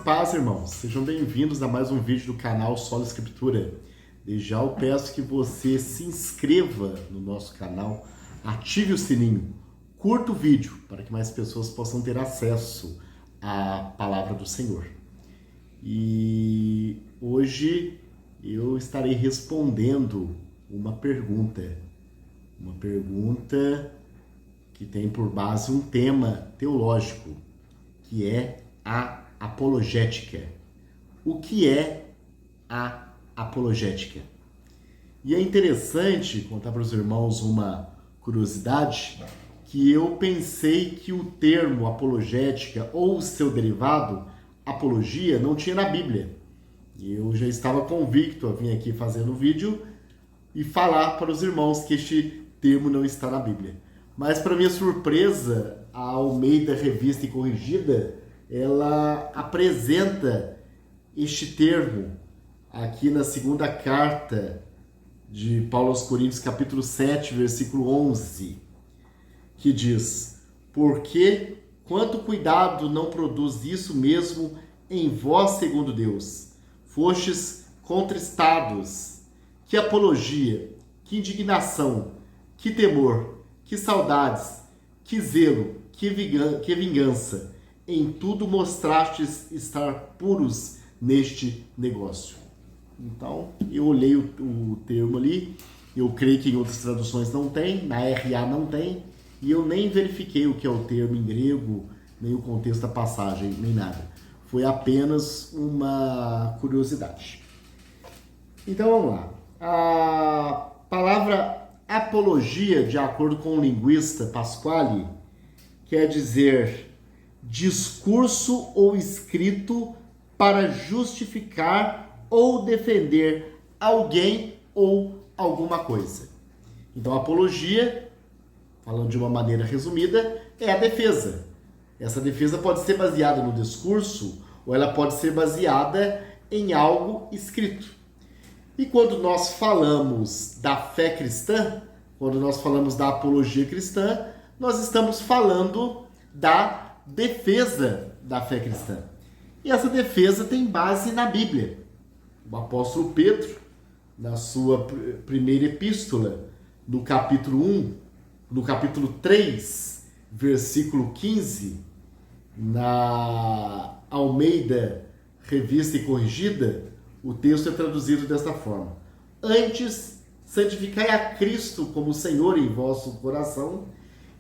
paz, irmãos. Sejam bem-vindos a mais um vídeo do canal Solo Escritura. Desde já eu peço que você se inscreva no nosso canal, ative o sininho, curta o vídeo para que mais pessoas possam ter acesso à palavra do Senhor. E hoje eu estarei respondendo uma pergunta que tem por base um tema teológico, que é a apologética. O que é a apologética? E é interessante contar para os irmãos uma curiosidade, que eu pensei que o termo apologética ou seu derivado, apologia, não tinha na Bíblia. E eu já estava convicto a vir aqui fazendo o vídeo e falar para os irmãos que este termo não está na Bíblia. Mas, para minha surpresa, a Almeida Revista e Corrigida, ela apresenta este termo aqui na segunda carta de Paulo aos Coríntios, capítulo 7, versículo 11, que diz: porque quanto cuidado não produz isso mesmo em vós segundo Deus, fostes contristados, que apologia, que indignação, que temor, que saudades, que zelo, que vingança, em tudo mostrastes estar puros neste negócio. Então, eu olhei o termo ali, eu creio que em outras traduções não tem, na RA não tem, e eu nem verifiquei o que é o termo em grego, nem o contexto da passagem, nem nada. Foi apenas uma curiosidade. Então, vamos lá. A palavra apologia, de acordo com o linguista Pasquale, quer dizer discurso ou escrito para justificar ou defender alguém ou alguma coisa. Então, apologia, falando de uma maneira resumida, é a defesa. Essa defesa pode ser baseada no discurso ou ela pode ser baseada em algo escrito. E quando nós falamos da fé cristã, quando nós falamos da apologia cristã, nós estamos falando da defesa da fé cristã. E essa defesa tem base na Bíblia. O apóstolo Pedro, na sua primeira epístola, no capítulo 1, no capítulo 3, versículo 15, na Almeida Revista e Corrigida, o texto é traduzido desta forma: antes, santificai a Cristo como Senhor em vosso coração,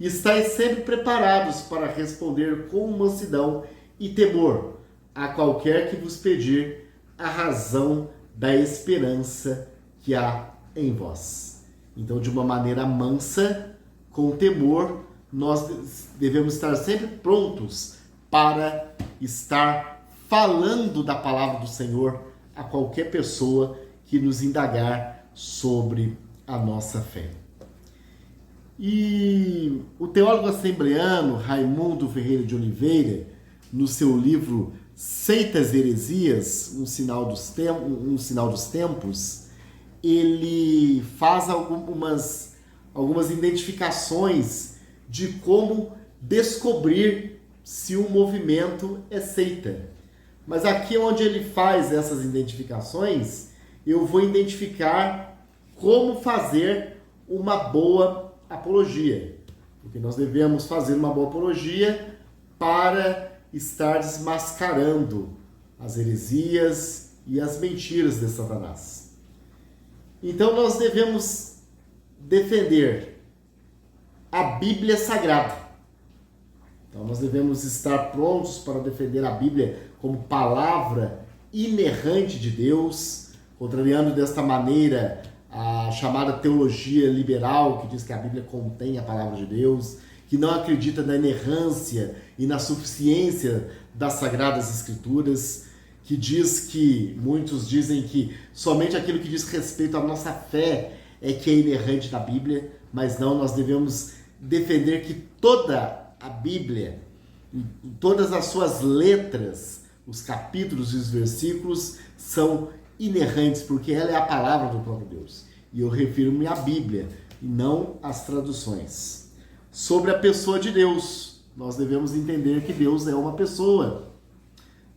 e estáis sempre preparados para responder com mansidão e temor a qualquer que vos pedir a razão da esperança que há em vós. Então, de uma maneira mansa, com temor, nós devemos estar sempre prontos para estar falando da palavra do Senhor a qualquer pessoa que nos indagar sobre a nossa fé. E o teólogo assembleano Raimundo Ferreira de Oliveira, no seu livro Seitas e Heresias, um sinal dos tempos, ele faz algumas identificações de como descobrir se um movimento é seita. Mas aqui onde ele faz essas identificações, eu vou identificar como fazer uma boa apologia. Porque nós devemos fazer uma boa apologia para estar desmascarando as heresias e as mentiras de Satanás. Então nós devemos defender a Bíblia Sagrada. Então nós devemos estar prontos para defender a Bíblia como palavra inerrante de Deus, contrariando desta maneira a chamada teologia liberal, que diz que a Bíblia contém a palavra de Deus, que não acredita na inerrância e na suficiência das Sagradas Escrituras, que diz que, muitos dizem que somente aquilo que diz respeito à nossa fé é que é inerrante da Bíblia, mas não, nós devemos defender que toda a Bíblia, todas as suas letras, os capítulos e os versículos são inerrantes, porque ela é a palavra do próprio Deus. E eu refiro-me à Bíblia, e não às traduções. Sobre a pessoa de Deus, nós devemos entender que Deus é uma pessoa.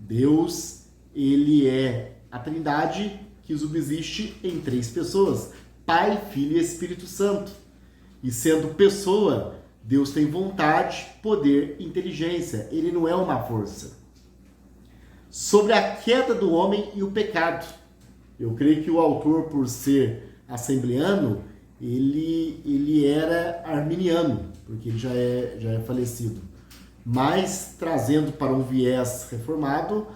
Deus, ele é a Trindade que subsiste em 3 pessoas: Pai, Filho e Espírito Santo. E sendo pessoa, Deus tem vontade, poder, inteligência. Ele não é uma força. Sobre a queda do homem e o pecado. Eu creio que o autor, por ser assembleano, ele era arminiano, porque ele já é falecido. Mas, trazendo para um viés reformado,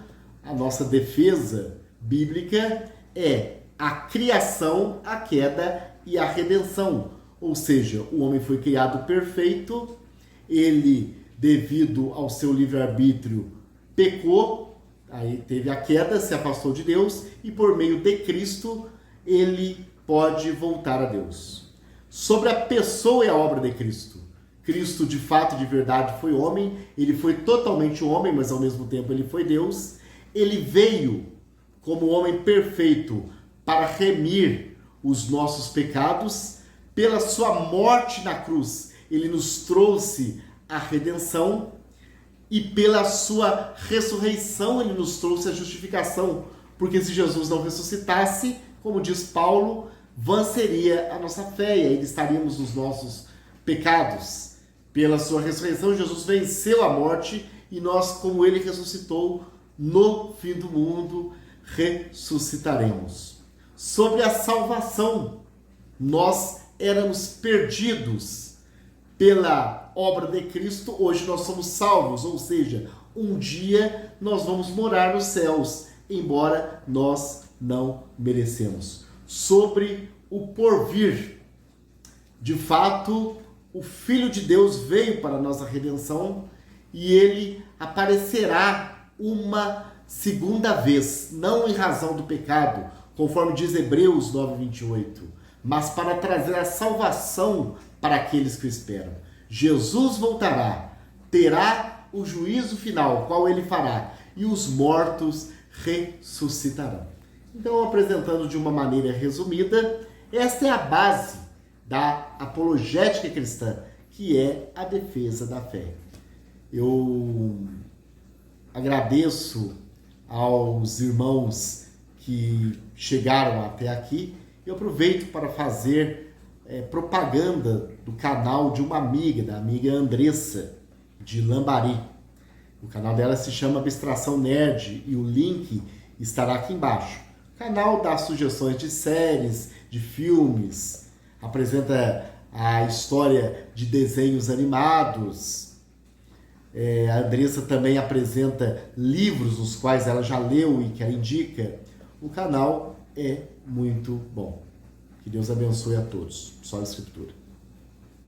a nossa defesa bíblica é a criação, a queda e a redenção. Ou seja, o homem foi criado perfeito, ele, devido ao seu livre-arbítrio, pecou, aí teve a queda, se afastou de Deus, e por meio de Cristo, ele pode voltar a Deus. Sobre a pessoa e a obra de Cristo. Cristo, de fato, de verdade, foi homem, ele foi totalmente homem, mas ao mesmo tempo ele foi Deus. Ele veio como homem perfeito para remir os nossos pecados. Pela sua morte na cruz, ele nos trouxe a redenção, e pela sua ressurreição ele nos trouxe a justificação, porque se Jesus não ressuscitasse, como diz Paulo, vã seria a nossa fé, e ainda estaríamos nos nossos pecados. Pela sua ressurreição, Jesus venceu a morte, e nós, como ele ressuscitou, no fim do mundo, ressuscitaremos. Sobre a salvação, nós éramos perdidos pela obra de Cristo, hoje nós somos salvos, ou seja, um dia nós vamos morar nos céus, embora nós não merecemos. Sobre o porvir, de fato, o Filho de Deus veio para a nossa redenção e ele aparecerá uma segunda vez, não em razão do pecado, conforme diz Hebreus 9:28, mas para trazer a salvação para aqueles que o esperam. Jesus voltará, terá o juízo final, qual ele fará, e os mortos ressuscitarão. Então, apresentando de uma maneira resumida, esta é a base da apologética cristã, que é a defesa da fé. Eu agradeço aos irmãos que chegaram até aqui. Eu aproveito para fazer propaganda do canal de uma amiga, da amiga Andressa, de Lambari. O canal dela se chama Abstração Nerd e o link estará aqui embaixo. O canal dá sugestões de séries, de filmes, apresenta a história de desenhos animados. A Andressa também apresenta livros os quais ela já leu e que ela indica. O canal é muito bom. Que Deus abençoe a todos. Só a Escritura.